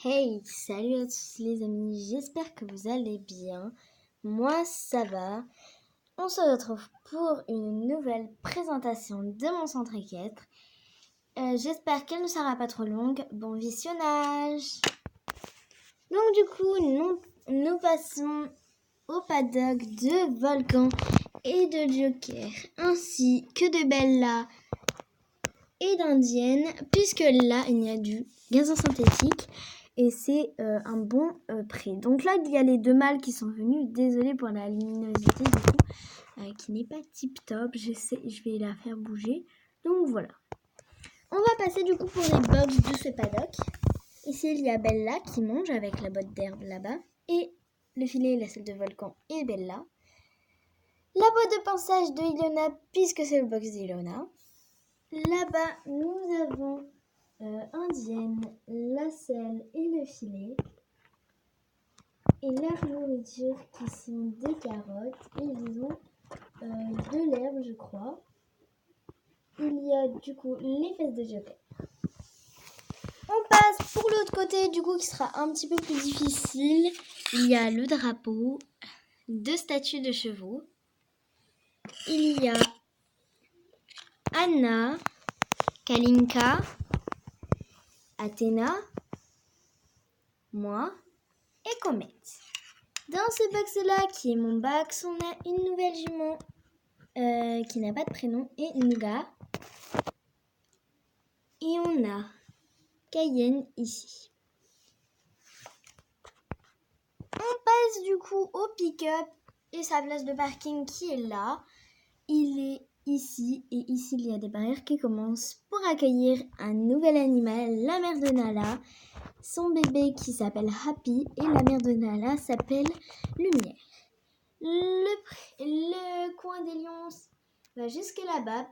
Hey, salut à tous les amis, j'espère que vous allez bien. Moi, ça va. On se retrouve pour une nouvelle présentation de mon centre équestre. J'espère qu'elle ne sera pas trop longue. Bon visionnage. Donc du coup, nous passons au paddock de Volcan et de Joker, ainsi que de Bella et d'Indienne, puisque là, il y a du gazon synthétique. Et c'est un bon prix. Donc là, il y a les deux mâles qui sont venus. Désolée pour la luminosité du coup, qui n'est pas tip top. Je vais la faire bouger. Donc voilà. On va passer du coup pour les box de ce paddock. Ici, il y a Bella qui mange avec la botte d'herbe là-bas. Et le filet, la selle de Volcan et Bella. La boîte de pinçage de Ilona, puisque c'est le box d'Ilona. Là-bas, nous avons Indienne, la selle et le filet. Et leur nourriture qui sont des carottes et ils ont de l'herbe, je crois. Il y a du coup les fesses de Joker. On passe pour l'autre côté du coup qui sera un petit peu plus difficile. Il y a le drapeau, deux statues de chevaux. Il y a Anna, Kalinka, Athéna, moi et Comet. Dans ce box-là, qui est mon box, on a une nouvelle jument qui n'a pas de prénom et Nougat. Et on a Cayenne ici. On passe du coup au pick-up et sa place de parking qui est là. Il est ici et ici il y a des barrières qui commencent pour accueillir un nouvel animal, la mère de Nala. Son bébé qui s'appelle Happy et la mère de Nala s'appelle Lumière. Le coin des lions va jusque là-bas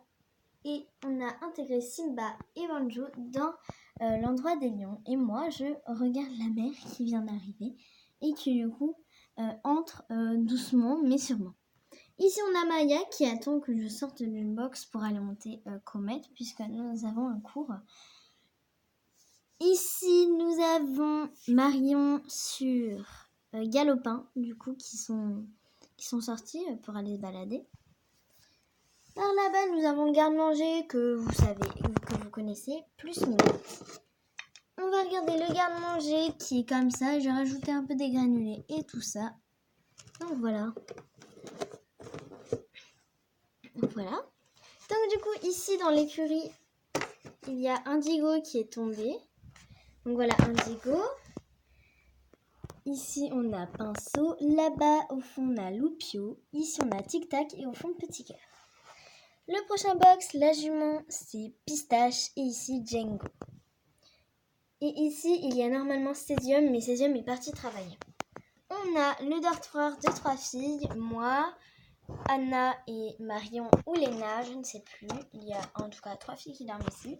et on a intégré Simba et Banjo dans l'endroit des lions. Et moi, je regarde la mère qui vient d'arriver et qui du coup entre doucement mais sûrement. Ici, on a Maya qui attend que je sorte d'une box pour aller monter Comet puisque nous avons un cours. Ici, nous avons Marion sur Galopin, du coup, qui sont sortis pour aller se balader. Par là-bas, nous avons le garde-manger que vous savez, que vous connaissez, plus nous. On va regarder le garde-manger qui est comme ça. J'ai rajouté un peu des granulés et tout ça. Donc voilà. Donc du coup, ici dans l'écurie, il y a Indigo qui est tombé. Donc voilà, Indigo. Ici, on a Pinceau. Là-bas, au fond, on a Loupio. Ici, on a Tic Tac et au fond, Petit Cœur. Le prochain box, la jument, c'est Pistache et ici, Django. Et ici, il y a normalement Césium, mais Césium est parti travailler. On a le dortoir de 3 filles, moi, Anna et Marion ou Léna, je ne sais plus. Il y a en tout cas 3 filles qui dorment ici.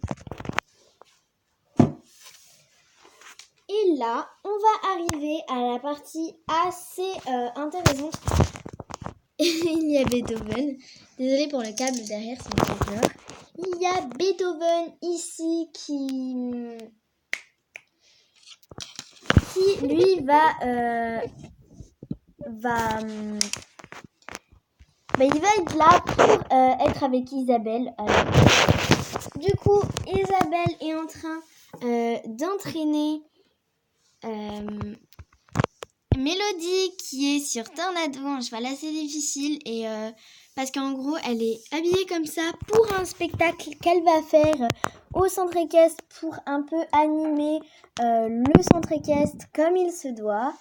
Et là, on va arriver à la partie assez intéressante. Il y a Beethoven. Désolée pour le câble derrière, c'est une peur. Il y a Beethoven ici qui lui va il va être là pour être avec Isabelle. Du coup, Isabelle est en train d'entraîner Mélodie qui est sur Tornado, un cheval assez difficile et parce qu'en gros elle est habillée comme ça pour un spectacle qu'elle va faire au centre équestre pour un peu animer le centre équestre comme il se doit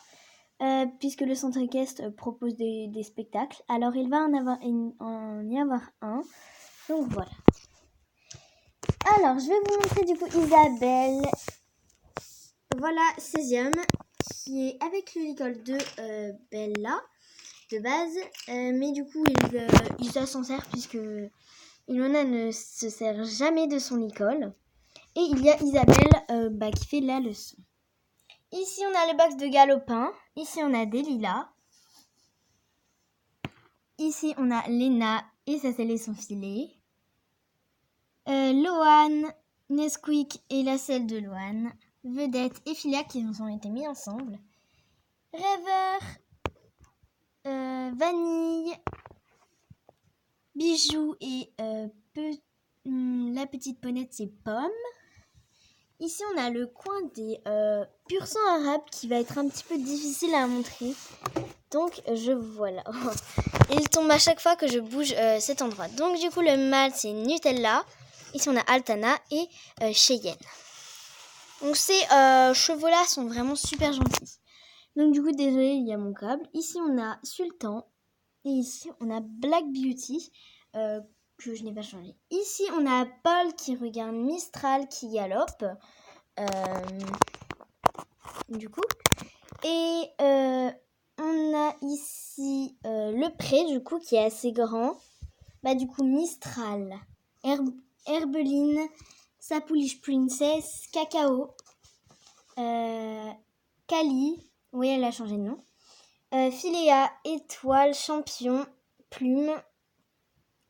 puisque le centre équestre propose des spectacles, alors il va en y avoir un, donc voilà. Alors je vais vous montrer du coup Isabelle. Voilà 16e qui est avec le licol de Bella de base, mais du coup il s'en sert puisque Ilona ne se sert jamais de son licol. Et il y a Isabelle qui fait la leçon. Ici on a le box de Galopin, ici on a des lilas, ici on a Léna et sa selle et son filet, Loane, Nesquik et la selle de Loane. Vedette et Philia qui ont été mis ensemble. Rêveur, Vanille, Bijou et la petite Ponette, c'est Pomme. Ici, on a le coin des pur sang arabe qui va être un petit peu difficile à montrer. Donc, voilà. Et il tombe à chaque fois que je bouge cet endroit. Donc, du coup, le mâle, c'est Nutella. Ici, on a Altana et Cheyenne. Donc, ces chevaux-là sont vraiment super gentils. Donc, du coup, désolé, il y a mon câble. Ici, on a Sultan. Et ici, on a Black Beauty. Que je n'ai pas changé. Ici, on a Paul qui regarde Mistral qui galope. Du coup. Et on a ici le pré, du coup, qui est assez grand. Du coup, Mistral, Herbeline, Sapouliche Princess, Cacao, Kali, oui, elle a changé de nom. Philéa, Étoile, Champion, Plume.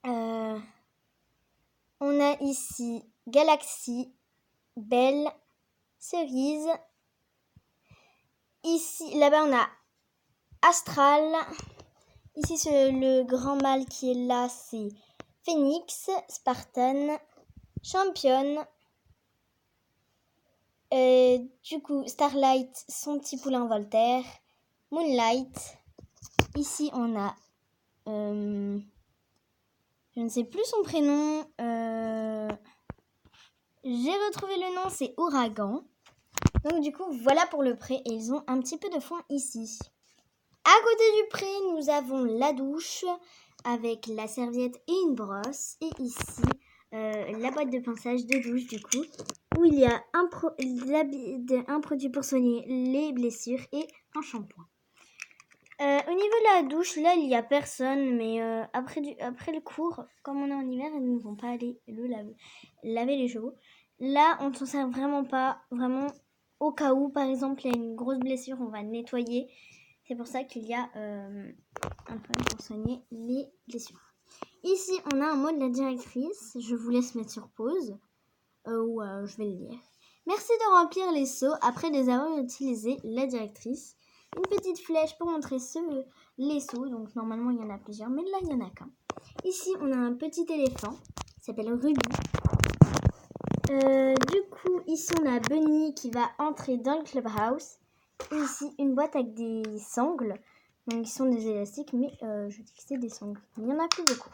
On a ici Galaxie, Belle, Cerise. Ici, là-bas, on a Astral. Ici, le grand mâle qui est là, c'est Phoenix, Spartan, Championne. Du coup, Starlight, son petit poulain Voltaire, Moonlight. Ici, on a... je ne sais plus son prénom. J'ai retrouvé le nom, c'est Ouragan. Donc du coup, voilà pour le pré. Et ils ont un petit peu de foin ici. À côté du pré, nous avons la douche avec la serviette et une brosse. Et ici, la boîte de pinçage de douche du coup, où il y a un produit pour soigner les blessures et un shampoing. Au niveau de la douche, là, il n'y a personne. Mais après le cours, comme on est en hiver, ils ne vont pas aller laver les chevaux. Là, on ne s'en sert vraiment pas. Vraiment, au cas où, par exemple, il y a une grosse blessure, on va nettoyer. C'est pour ça qu'il y a un point pour soigner les blessures. Ici, on a un mot de la directrice. Je vous laisse mettre sur pause. Ou je vais le lire. Merci de remplir les seaux après les avoir utilisé, la directrice. Une petite flèche pour montrer les seaux. Donc, normalement, il y en a plusieurs. Mais là, il n'y en a qu'un. Ici, on a un petit éléphant. Il s'appelle Ruby. Du coup, ici, on a Bunny qui va entrer dans le clubhouse. Et ici, une boîte avec des sangles. Donc, ils sont des élastiques, mais je dis que c'est des sangles. Il n'y en a plus beaucoup.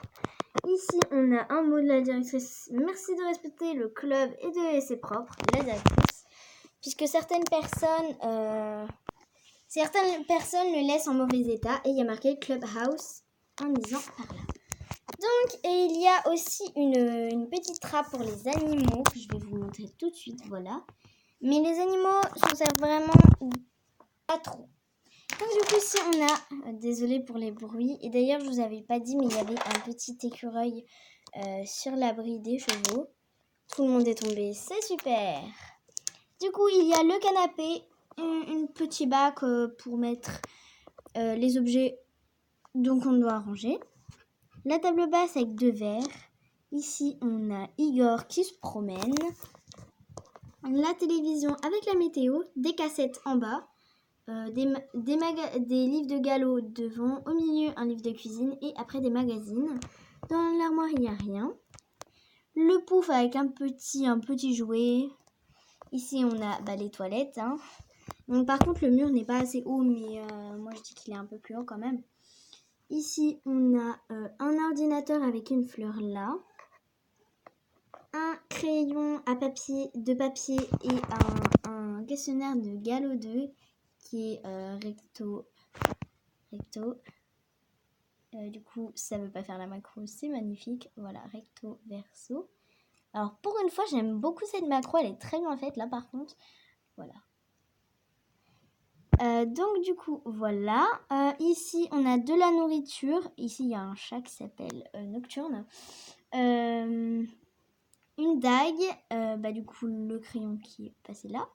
Ici, on a un mot de la directrice. Merci de respecter le club et de laisser propre, la directrice. Puisque certaines personnes le laissent en mauvais état. Et il y a marqué clubhouse en disant par là. Donc, et il y a aussi une petite trappe pour les animaux que je vais vous montrer tout de suite, voilà. Mais les animaux s'en servent vraiment pas trop. Donc du coup, ici on a, désolée pour les bruits, et d'ailleurs je vous avais pas dit, mais il y avait un petit écureuil sur l'abri des chevaux. Tout le monde est tombé, c'est super. Du coup, il y a le canapé, un petit bac pour mettre les objets donc on doit ranger. La table basse avec 2 verres. Ici, on a Igor qui se promène. La télévision avec la météo, des cassettes en bas, des livres de galop devant, au milieu un livre de cuisine et après des magazines. Dans l'armoire, il n'y a rien. Le pouf avec un petit jouet. Ici, on a les toilettes. Hein. Donc, par contre, le mur n'est pas assez haut, mais moi, je dis qu'il est un peu plus haut quand même. Ici, on a un ordinateur avec une fleur là, un crayon de papier et un questionnaire de galop 2 qui est recto. Du coup, ça ne veut pas faire la macro, c'est magnifique. Voilà, recto, verso. Alors, pour une fois, j'aime beaucoup cette macro, elle est très bien faite là par contre. Voilà. Donc du coup voilà, ici on a de la nourriture, ici il y a un chat qui s'appelle Nocturne, une dague, du coup le crayon qui est passé là,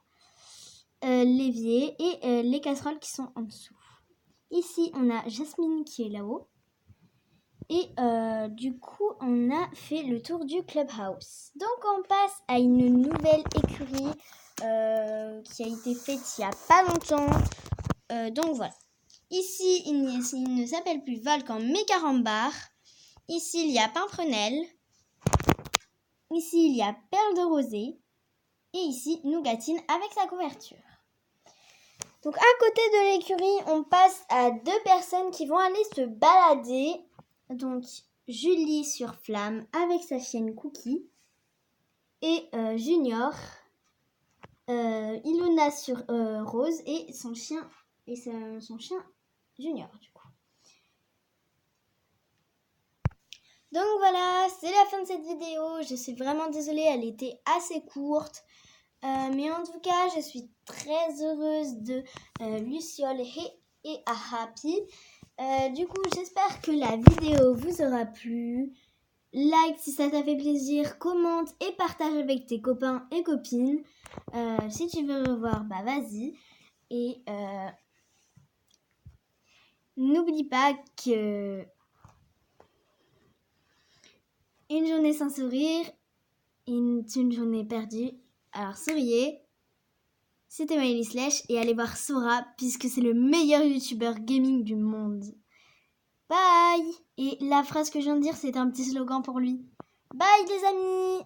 l'évier et les casseroles qui sont en dessous. Ici on a Jasmine qui est là-haut et du coup on a fait le tour du clubhouse. Donc on passe à une nouvelle écurie qui a été faite il n'y a pas longtemps. Donc voilà. Ici, il ne s'appelle plus Volcan mais Carambar. Ici, il y a Pimprenelle. Ici, il y a Perle de Rosée. Et ici, Nougatine avec sa couverture. Donc à côté de l'écurie, on passe à 2 personnes qui vont aller se balader. Donc Julie sur Flamme avec sa chienne Cookie. Et Junior, Ilona sur Rose et son chien Junior du coup. Donc voilà, c'est la fin de cette vidéo. Je suis vraiment désolée, elle était assez courte. Mais en tout cas, je suis très heureuse de Luciole et Happy. Du coup, j'espère que la vidéo vous aura plu. Like si ça t'a fait plaisir, commente et partage avec tes copains et copines. Si tu veux revoir, bah vas-y. Et n'oublie pas que une journée sans sourire est une journée perdue. Alors souriez. C'était Miley Slash et allez voir Sora puisque c'est le meilleur youtubeur gaming du monde. Bye! Et la phrase que je viens de dire, c'est un petit slogan pour lui. Bye les amis!